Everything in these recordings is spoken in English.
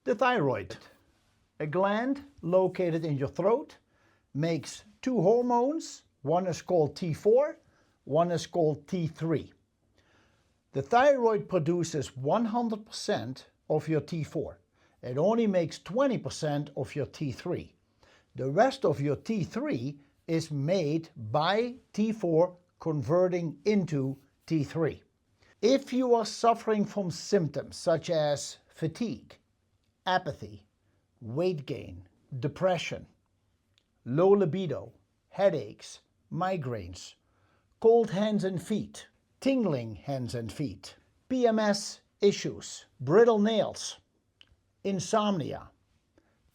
The thyroid, a gland located in your throat, makes two hormones. One is called T4, one is called T3. The thyroid produces 100% of your T4. It only makes 20% of your T3. The rest of your T3 is made by T4 converting into T3. If you are suffering from symptoms such as fatigue, apathy, weight gain, depression, low libido, headaches, migraines, cold hands and feet, tingling hands and feet, PMS issues, brittle nails, insomnia,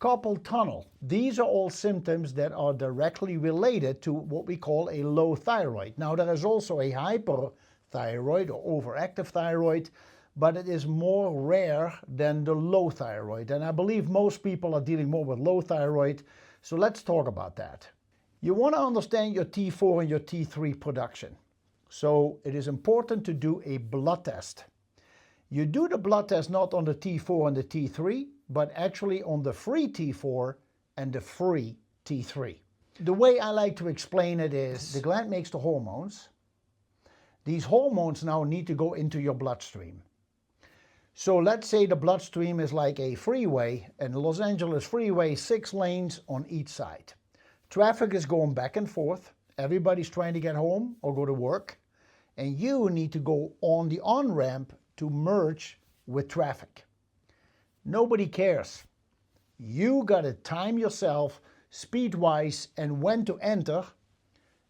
carpal tunnel. These are all symptoms that are directly related to what we call a low thyroid. Now there is also a hyperthyroid or overactive thyroid, but it is more rare than the low thyroid. And I believe most people are dealing more with low thyroid. So let's talk about that. You want to understand your T4 and your T3 production. So it is important to do a blood test. You do the blood test not on the T4 and the T3, but actually on the free T4 and the free T3. The way I like to explain it is the gland makes the hormones. These hormones now need to go into your bloodstream. So let's say the bloodstream is like a freeway, and Los Angeles freeway, 6 lanes on each side. Traffic is going back and forth. Everybody's trying to get home or go to work. And you need to go on the on-ramp to merge with traffic. Nobody cares. You got to time yourself speed-wise and when to enter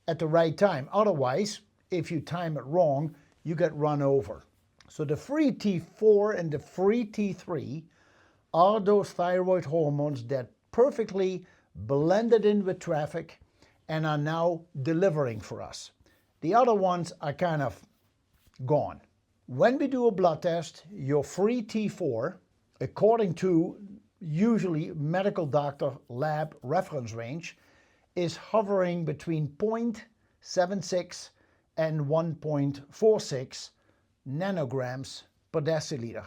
at the right time. Otherwise, if you time it wrong, you get run over. So the free T4 and the free T3 are those thyroid hormones that perfectly blended in with traffic and are now delivering for us. The other ones are kind of gone. When we do a blood test, your free T4, according to usually medical doctor lab reference range, is hovering between 0.76 and 1.46 nanograms per deciliter.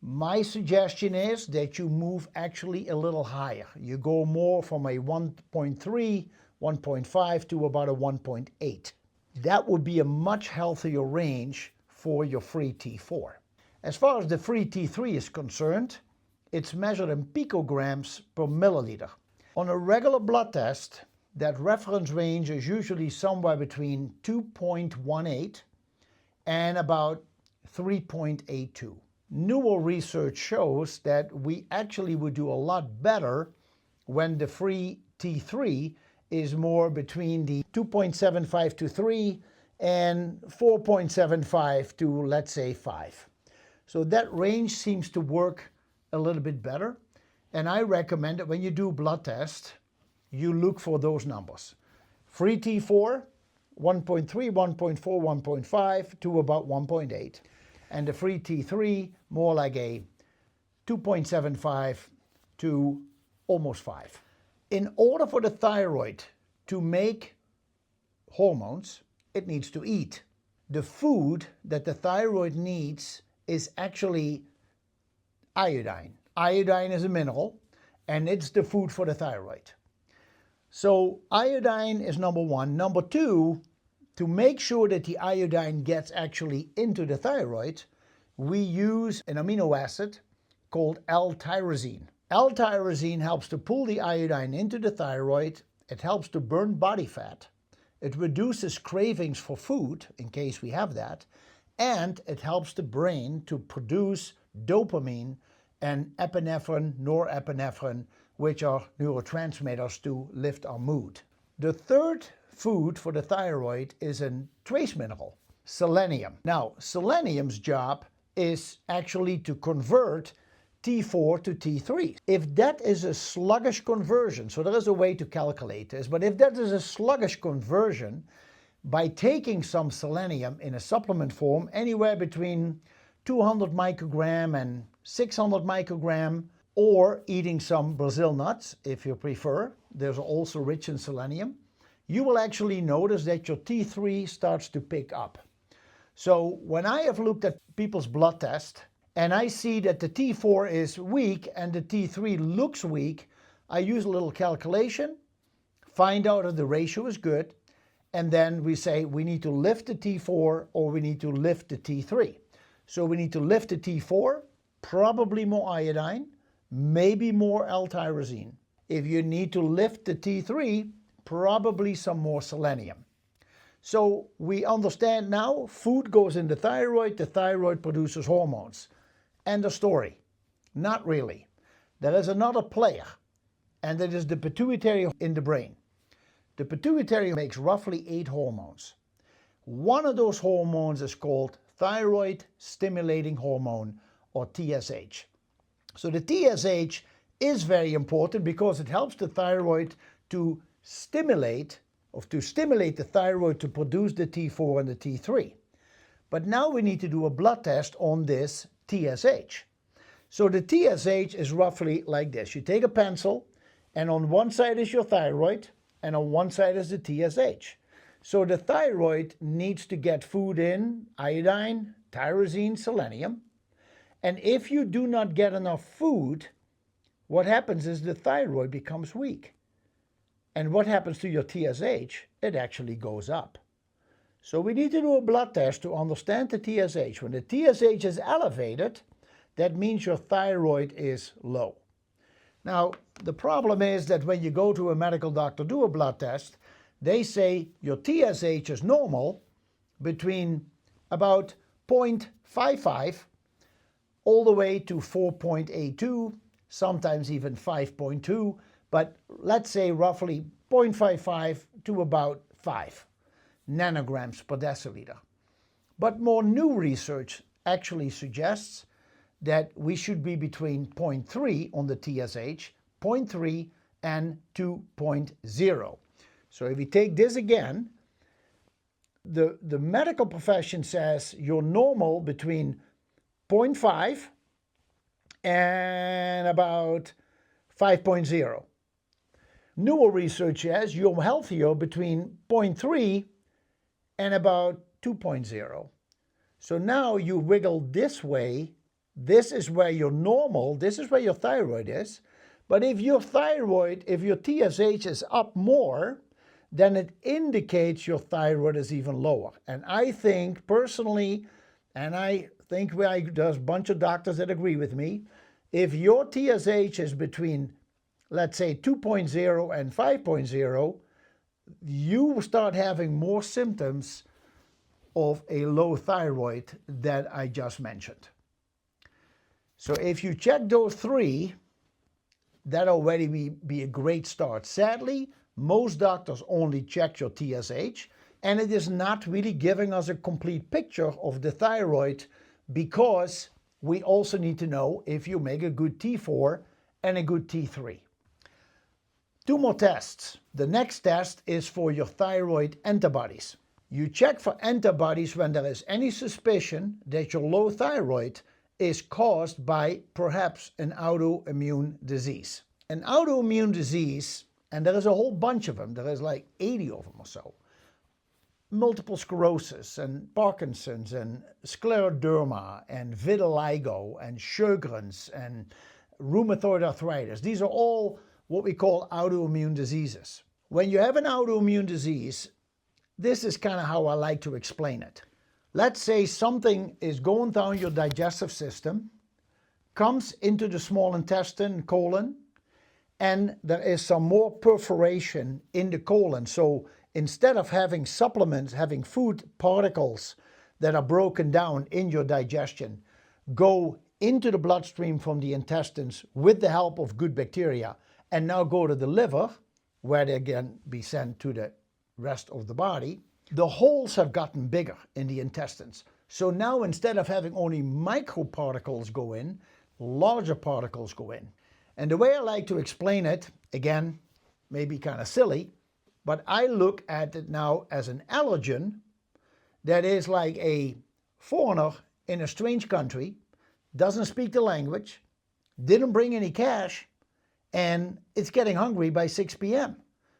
My suggestion is that you move actually a little higher. You go more from a 1.3, 1.5 to about a 1.8. That would be a much healthier range for your free T4. As far as the free T3 is concerned, it's measured in picograms per milliliter. On a regular blood test, that reference range is usually somewhere between 2.18 and about 3.82. Newer research shows that we actually would do a lot better when the free T3 is more between the 2.75 to 3 and 4.75 to, let's say, 5. So that range seems to work a little bit better. And I recommend that when you do blood test, you look for those numbers. Free T4, 1.3, 1.4, 1.5 to about 1.8. And the free T3, more like a 2.75 to almost 5. In order for the thyroid to make hormones, it needs to eat. The food that the thyroid needs is actually iodine. Iodine is a mineral, and it's the food for the thyroid. So iodine is number one. Number two, to make sure that the iodine gets actually into the thyroid, we use an amino acid called L-tyrosine. L-tyrosine helps to pull the iodine into the thyroid. It helps to burn body fat. It reduces cravings for food, in case we have that, and it helps the brain to produce dopamine and epinephrine, norepinephrine, which are neurotransmitters to lift our mood. The third food for the thyroid is a trace mineral, selenium. Now, selenium's job is actually to convert T4 to T3. If that is a sluggish conversion, so there is a way to calculate this, but if that is a sluggish conversion, by taking some selenium in a supplement form, anywhere between 200 microgram and 600 microgram, or eating some Brazil nuts, if you prefer, there's also rich in selenium, you will actually notice that your T3 starts to pick up. So when I have looked at people's blood test and I see that the T4 is weak and the T3 looks weak, I use a little calculation, find out if the ratio is good, and then we say we need to lift the T4 or we need to lift the T3. So we need to lift the T4, probably more iodine, maybe more L-tyrosine. If you need to lift the T3, probably some more selenium. So we understand now food goes in the thyroid produces hormones. End of story. Not really. There is another player, and that is the pituitary in the brain. The pituitary makes roughly 8 hormones. One of those hormones is called Thyroid Stimulating Hormone, or TSH. So the TSH is very important because it helps the thyroid to stimulate the thyroid to produce the T4 and the T3. But now we need to do a blood test on this TSH. So the TSH is roughly like this. You take a pencil, and on one side is your thyroid, and on one side is the TSH. So the thyroid needs to get food in, iodine, tyrosine, selenium. And if you do not get enough food, what happens is the thyroid becomes weak. And what happens to your TSH? It actually goes up. So we need to do a blood test to understand the TSH. When the TSH is elevated, that means your thyroid is low. Now, the problem is that when you go to a medical doctor, do a blood test, they say your TSH is normal between about 0.55 all the way to 4.82, sometimes even 5.2, but let's say roughly 0.55 to about 5 nanograms per deciliter. But more new research actually suggests that we should be between 0.3 on the TSH, 0.3 and 2.0. So if we take this again, the medical profession says you're normal between 0.5 and about 5.0. Newer research says you're healthier between 0.3 and about 2.0. So now you wiggle this way. This is where you're normal. This is where your thyroid is. But if your TSH is up more, then it indicates your thyroid is even lower. And I think personally, and I think there's a bunch of doctors that agree with me, if your TSH is between, let's say, 2.0 and 5.0, you start having more symptoms of a low thyroid that I just mentioned. So if you check those 3, that already be a great start. Sadly, most doctors only check your TSH, and it is not really giving us a complete picture of the thyroid, because we also need to know if you make a good T4 and a good T3. 2 more tests. The next test is for your thyroid antibodies. You check for antibodies when there is any suspicion that your low thyroid is caused by perhaps an autoimmune disease. An autoimmune disease, and there is a whole bunch of them, there is like 80 of them or so. Multiple sclerosis and Parkinson's and scleroderma and vitiligo and Sjögren's and rheumatoid arthritis. These are all what we call autoimmune diseases. When you have an autoimmune disease, this is kind of how I like to explain it. Let's say something is going down your digestive system, comes into the small intestine, colon, and there is some more perforation in the colon. So instead of having supplements, having food particles that are broken down in your digestion, go into the bloodstream from the intestines with the help of good bacteria, and now go to the liver, where they can be sent to the rest of the body, the holes have gotten bigger in the intestines. So now instead of having only microparticles go in, larger particles go in. And the way I like to explain it, again, maybe kind of silly, but I look at it now as an allergen that is like a foreigner in a strange country, doesn't speak the language, didn't bring any cash, and it's getting hungry by 6 p.m.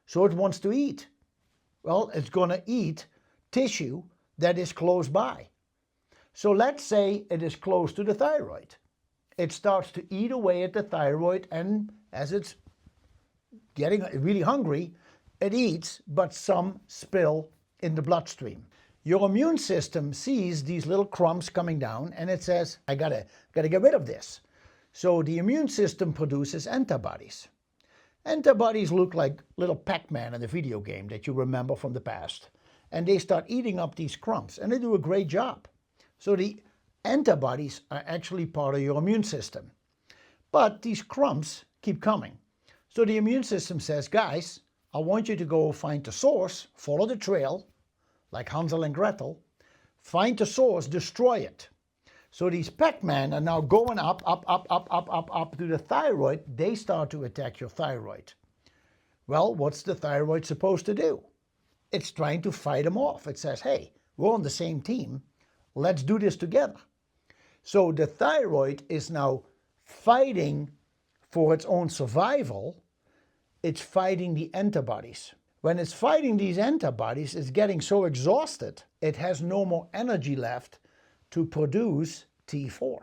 So it wants to eat. Well, it's going to eat tissue that is close by. So let's say it is close to the thyroid. It starts to eat away at the thyroid, and as it's getting really hungry, it eats, but some spill in the bloodstream. Your immune system sees these little crumbs coming down and it says, I gotta get rid of this. So the immune system produces antibodies. Antibodies look like little Pac-Man in the video game that you remember from the past. And they start eating up these crumbs, and they do a great job. So the antibodies are actually part of your immune system. But these crumbs keep coming. So the immune system says, guys, I want you to go find the source, follow the trail, like Hansel and Gretel, find the source, destroy it. So these Pac-Man are now going up to the thyroid. They start to attack your thyroid. Well, what's the thyroid supposed to do? It's trying to fight them off. It says, hey, we're on the same team. Let's do this together. So the thyroid is now fighting for its own survival. It's fighting the antibodies. When it's fighting these antibodies, it's getting so exhausted, it has no more energy left to produce T4.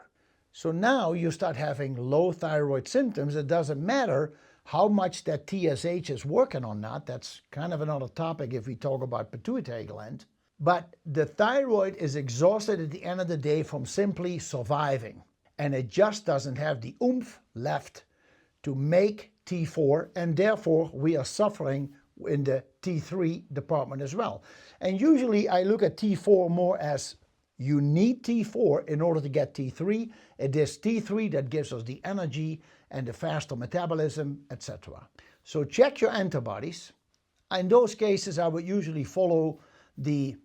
So now you start having low thyroid symptoms. It doesn't matter how much that TSH is working on that. That's kind of another topic if we talk about pituitary gland. But the thyroid is exhausted at the end of the day from simply surviving. And it just doesn't have the oomph left to make T4, and therefore we are suffering in the T3 department as well. And usually I look at T4 more as you need T4 in order to get T3. It is T3 that gives us the energy and the faster metabolism, etc. So check your antibodies. In those cases, I would usually follow the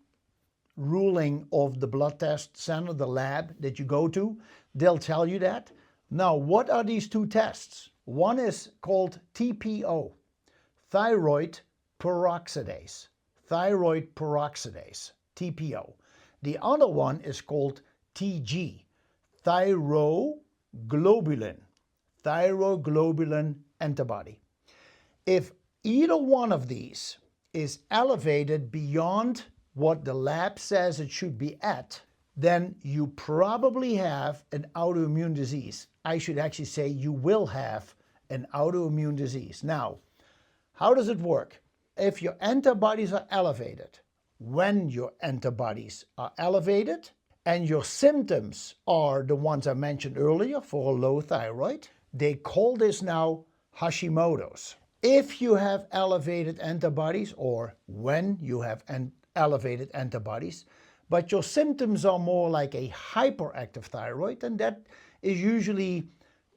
ruling of the blood test center, the lab that you go to. They'll tell you that. Now, what are these two tests? One is called TPO, thyroid peroxidase. Thyroid peroxidase, TPO. The other one is called TG, thyroglobulin, thyroglobulin antibody. If either one of these is elevated beyond what the lab says it should be at, then you probably have an autoimmune disease. I should actually say you will have an autoimmune disease. Now, how does it work? If your antibodies are elevated, when your antibodies are elevated, and your symptoms are the ones I mentioned earlier for a low thyroid, they call this now Hashimoto's. If you have elevated antibodies, or when you have elevated antibodies, but your symptoms are more like a hyperactive thyroid, and that is usually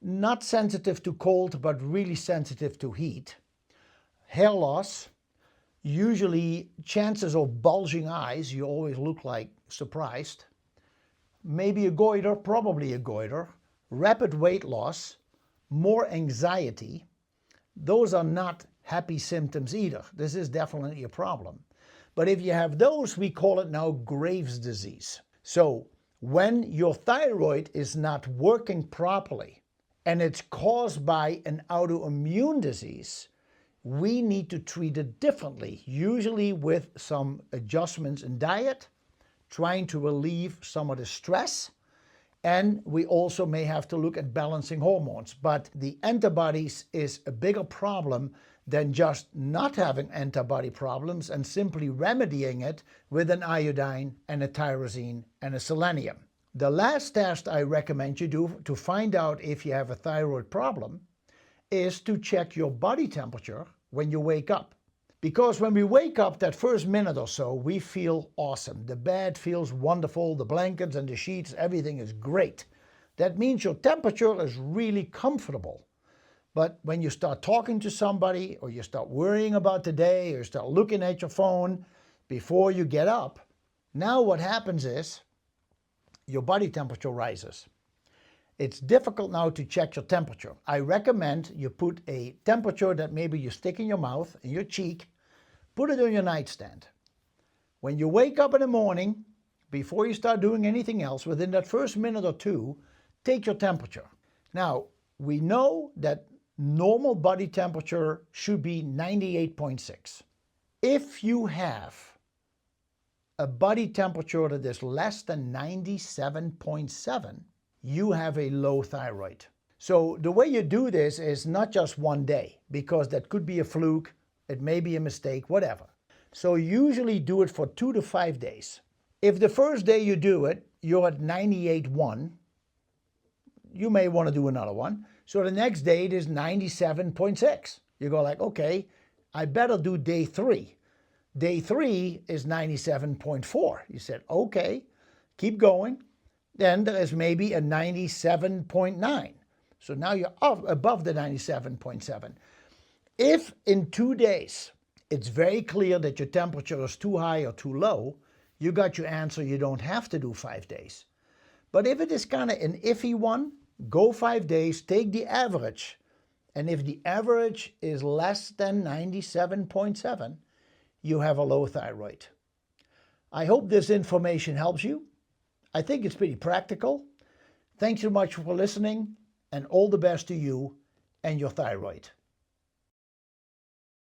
not sensitive to cold, but really sensitive to heat. Hair loss, usually chances of bulging eyes, you always look like surprised. Maybe a goiter, probably a goiter. Rapid weight loss, more anxiety. Those are not happy symptoms either. This is definitely a problem. But if you have those, we call it now Graves' disease. So when your thyroid is not working properly and it's caused by an autoimmune disease, we need to treat it differently, usually with some adjustments in diet, trying to relieve some of the stress, and we also may have to look at balancing hormones. But the antibodies is a bigger problem than just not having antibody problems and simply remedying it with an iodine and a tyrosine and a selenium. The last test I recommend you do to find out if you have a thyroid problem is to check your body temperature when you wake up. Because when we wake up, that first minute or so, we feel awesome. The bed feels wonderful, the blankets and the sheets, everything is great. That means your temperature is really comfortable. But when you start talking to somebody, or you start worrying about the day, or you start looking at your phone before you get up, now what happens is your body temperature rises. It's difficult now to check your temperature. I recommend you put a temperature that maybe you stick in your mouth, in your cheek, put it on your nightstand. When you wake up in the morning, before you start doing anything else, within that first minute or two, take your temperature. Now, we know that normal body temperature should be 98.6. If you have a body temperature that is less than 97.7, you have a low thyroid. So the way you do this is not just one day, because that could be a fluke, it may be a mistake, whatever. So usually do it for 2 to 5 days. If the first day you do it, you're at 98.1, you may want to do another one. So the next day it is 97.6. You go like, okay, I better do day 3. Day 3 is 97.4. You said, okay, keep going. Then there is maybe a 97.9. So now you're up above the 97.7. If in 2 days it's very clear that your temperature is too high or too low, you got your answer, you don't have to do 5 days. But if it is kind of an iffy one, go 5 days, take the average. And if the average is less than 97.7, you have a low thyroid. I hope this information helps you. I think it's pretty practical. Thanks so much for listening, and all the best to you and your thyroid.